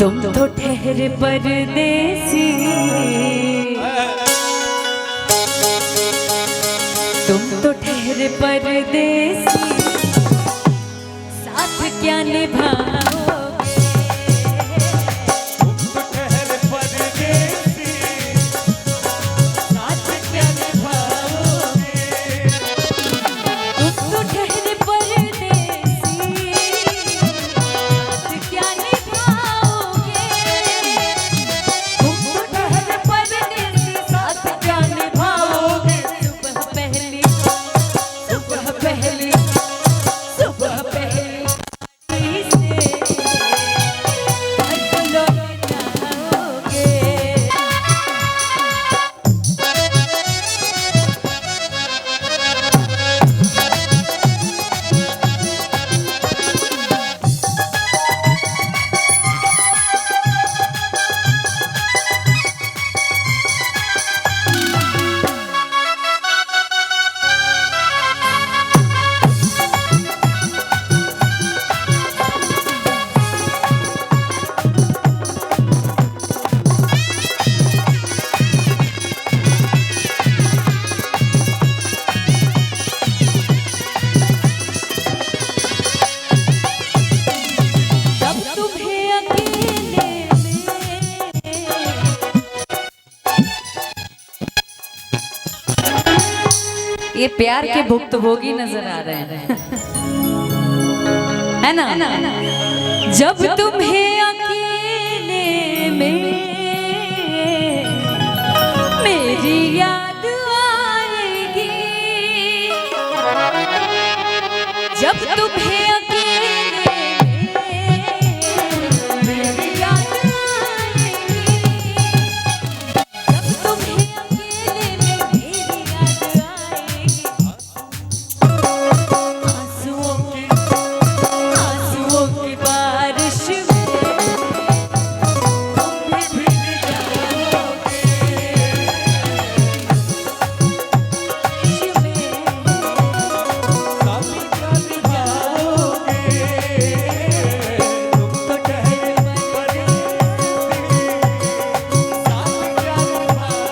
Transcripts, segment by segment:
तुम तो ठहरे परदेसी, तुम तो ठहरे परदेसी, साथ क्या निभाओगे? तुम तो ठहरे परदेसी, साथ क्या निभाओगे? तुम तो ठहरे परदेसी, साथ क्या निभाओगे? तुम तो ठहरे परदेसी, साथ क्या निभाओगे? सुबह पहली ये प्यार के भुक्तभोगी नजर आ रहे हैं, है ना? जब तुम्हें अकेले में मेरी याद आएगी, जब तुम्हें अकेले में मेरी याद आएगी, जब तुम्हें अकेले में मेरी याद आएगी, आंसुओं की बारिश में तुम भीग जाओगे, साथ क्या निभाओगे? तुम तो ठहरे परदेसी, साथ क्या निभाओगे?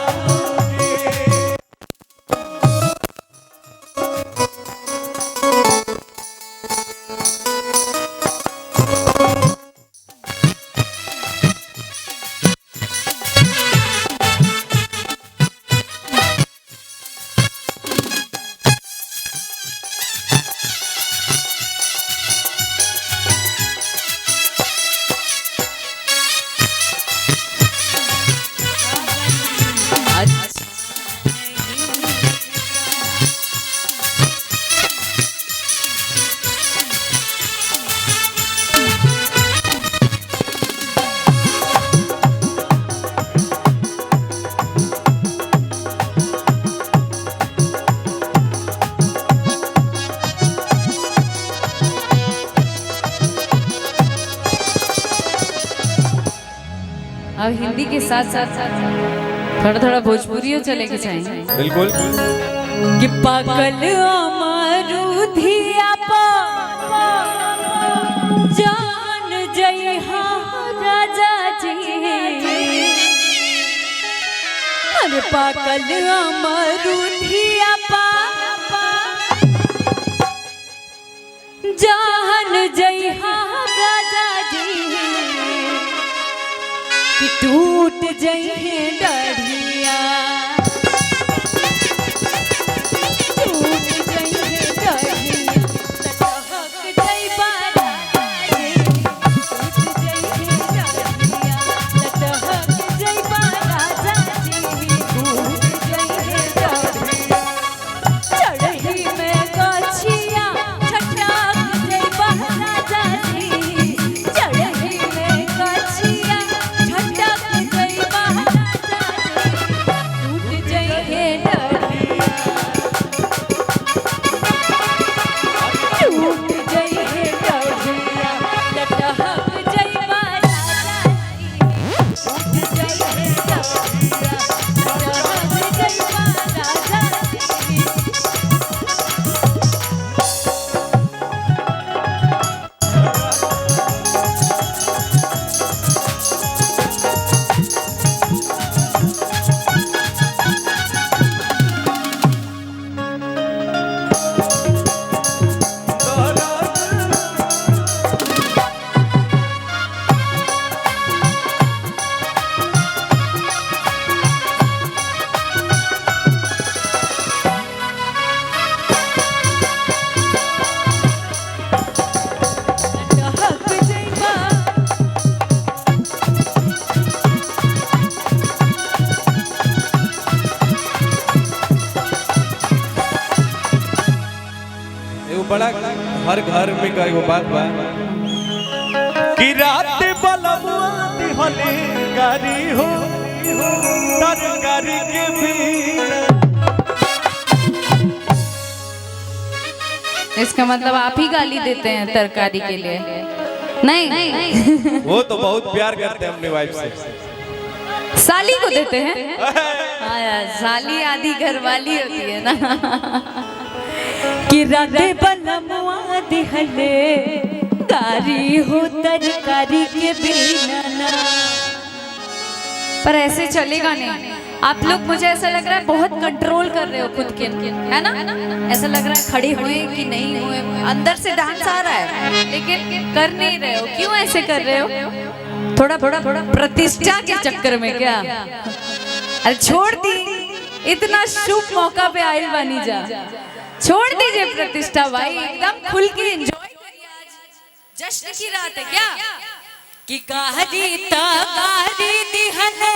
अब हिंदी के साथ साथ थोड़ा थोड़ा भोजपुरियों चलेके चाहिए। बिल्कुल। कि पागल अमरुधिया पा जान जय राजा जी, अरे पागल अमरुधिया पा जान जय राजा जी, कि टूट जइहे डढ़िया, टूट जइहे डढ़िया, लटक जइबा राजा जी, टूट जइहे डढ़िया, लटक जइबा राजा जी, टूट जइहे डढ़िया, चढ़ही में गछिया छटक जइबा राजा जी, चढ़ही में गछिया छटक जइबा राजा जी, हर घर में का एगो बात बा कि रात बलमुआ दिहले गारी हो तरकारी के बिना। इसका मतलब आप ही गाली देते हैं तरकारी के लिए? नहीं वो तो बहुत प्यार करते हैं अपनी वाइफ से। साली को देते हैं। हाँ यार, साली आधी घरवाली होती है ना। कि राते बलमुआ दिहले गारी हो तरकारी के बिना ना। पर ऐसे चलेगा नहीं। आप लोग, मुझे ऐसा लग रहा है बहुत कंट्रोल कर रहे हो खुद के, है ना? ऐसा लग रहा है खड़े हुए कि नहीं हुए, अंदर से डांस आ रहा है लेकिन कर नहीं रहे हो। क्यों ऐसे कर रहे हो? थोड़ा प्रतिष्ठा के चक्कर में क्या? अरे छोड़ दी, इतना शुभ मौका पे आयल बनी जा, छोड़ दीजिए प्रतिष्ठा भाई, एकदम खुल के एंजॉय करिए। आज जश्न की रात है क्या? कि गारी दिहले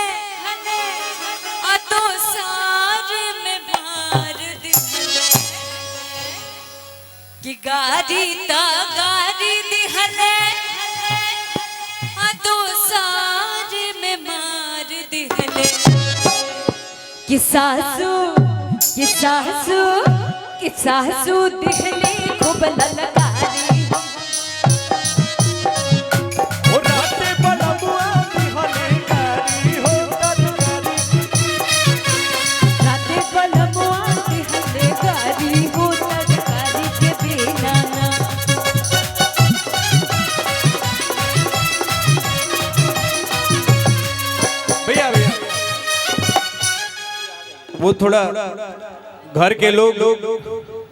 तो सार में मार दिहले, कि गारी दिहले तो सार में मार दिहले, कि सासू दिहले खूब ललकारी। वो थोड़ा घर के लोग